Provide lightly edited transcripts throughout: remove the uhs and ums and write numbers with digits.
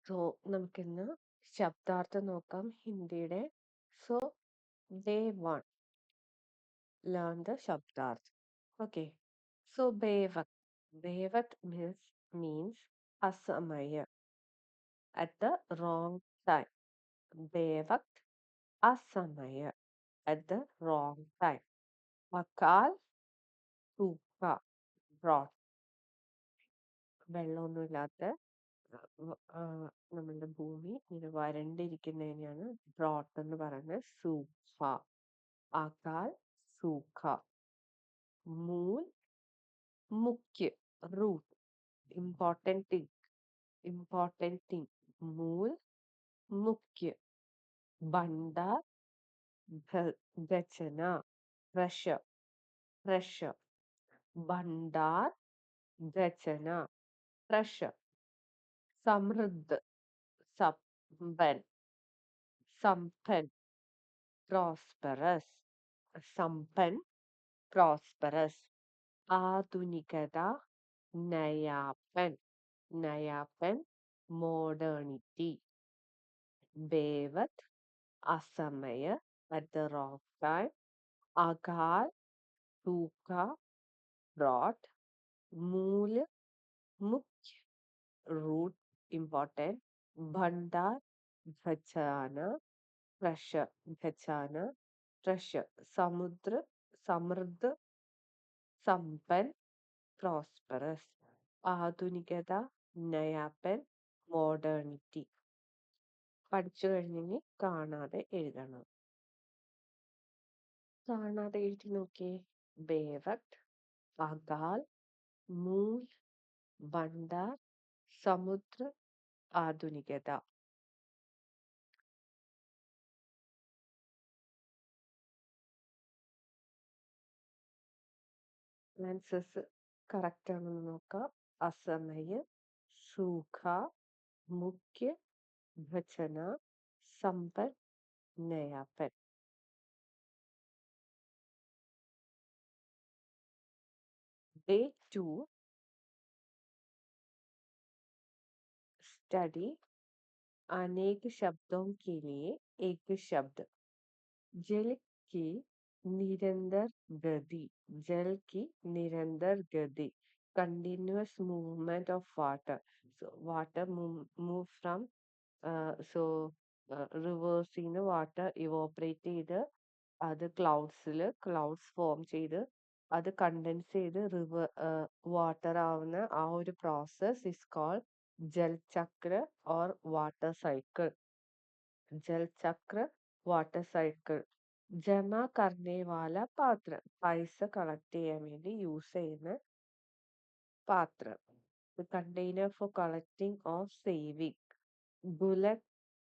So നമുക്കിന്ന് ശബ്ദാർത്ഥം നോക്കാം ഹിന്ദിയുടെ. സോ ഡേ 1 learn the ശബ്ദാർത്ഥം. Okay. So ബേവക്. ബേവക് means അസമയ, at the wrong time. ബേവക് അസമയ, at the wrong time. അകാൽ സൂഖ, drought. വെള്ളമൊന്നുമില്ലാത്ത നമ്മളുടെ ഭൂമി ഇങ്ങനെ വരണ്ടിരിക്കുന്നതിനെയാണ് ഡ്രോട്ട് എന്ന് പറയുന്നത്. സൂഖ, അകാൽ സൂഖ. മൂൽ മുഖ്യ, റൂട്ട്, important thing. मूल मुख्य. भंडार गचना, pressure. भंडार गचना, pressure. समृद्ध, संपन्न. संपन्न, prosperous. संपन्न, prosperous. आधुनिकता, नयापन. नयापन, modernity. बेवत असमय, at the wrong time. अकाल सूखा, drought. मूल मुख्य, root, important. भंडार खजाना, treasure. खजाना, treasure. समुद्र समृद्ध, संपन्न, prosperous. ആധുനികത, നയാപ്പൻ, മോഡേണിറ്റി. പഠിച്ചു കഴിഞ്ഞെങ്കിൽ കാണാതെ എഴുതണം. കാണാതെ എഴുതി നോക്കിയേ. ബേവക്, അകാൽ, മൂൽ, ഭണ്ഡാർ, സമുദ്ര, ആധുനികത. ആൻസേഴ്സ് കറക്റ്റ് ആണെന്ന് നോക്കാം. അസമയ, സൂഖ, മുഖ്യ, ഭജന, സമ്പൻ, നയാപ്പൻ. डे 2 स्टडी अनेक शब्दों के लिए एक शब्द. जल की निरंतर गति. जल की निरंतर गति, continuous movement of water. So water move from rivers in water evaporate ചെയ്ത് അത് ക്ലൗഡ്സ് ഫോം ചെയ്ത് അത് കണ്ടൻസ് ചെയ്ത് വാട്ടർ ആവുന്ന ആ ഒരു പ്രോസസ് ഇസ് കോൾഡ് ജൽ ചക്ര ഓർ വാട്ടർ സൈക്കിൾ. ജൽ ചക്ര, വാട്ടർ സൈക്കിൾ. ജമ കർണേ വാല പാത്രം, പൈസ കളക്ട് ചെയ്യാൻ വേണ്ടി യൂസ് ചെയ്യുന്ന പാത്രം. Container for collecting of saving. ഗുലക്,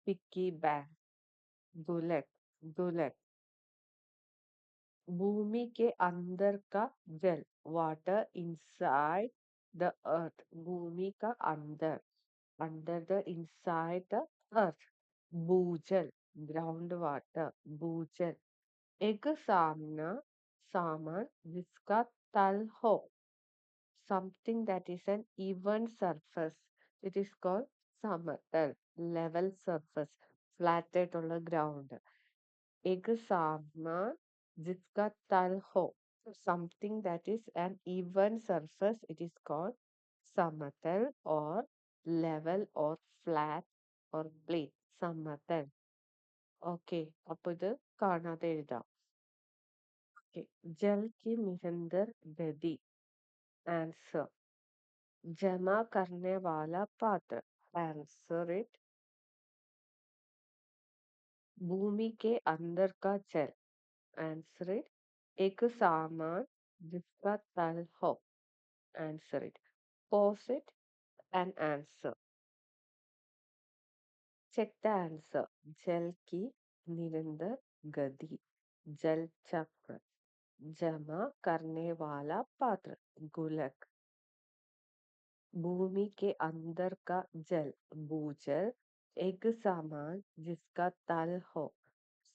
പിക്കി ബാങ്ക്. गुलक. भूमि के अंदर का जल, वाटर इनसाइड द अर्थ. भूमि का अंदर, under the inside the earth. भूजल, ग्राउंड वाटर. भूजल. एक सामान जिसका तल हो, something that is an even surface, it is called സമതൽ, level surface, flat ആയിട്ടുള്ള ground. एक सामान जिसका तल हो, something that is an even surface, it is called സമതൽ or level or flat or plate. സമതൽ. ഓക്കെ, അപ്പൊ ഇത് കാണാതെ എഴുതാം. ഓക്കെ, ജൽ की निरंतर गति. आंसर जमा करने वाला पात्र. आंसर इट भूमि के अंदर का जल. आंसर इट एक सामान जिसका तल हो. Answer it. Pause it and answer. Check the answer. जल की निरंतर गति, जल चक्र. जमा करने वाला पात्र, गुलक. भूमि के अंदर का जल, भूजल. एक सामान जिसका तल हो,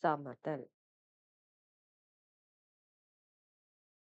समतल.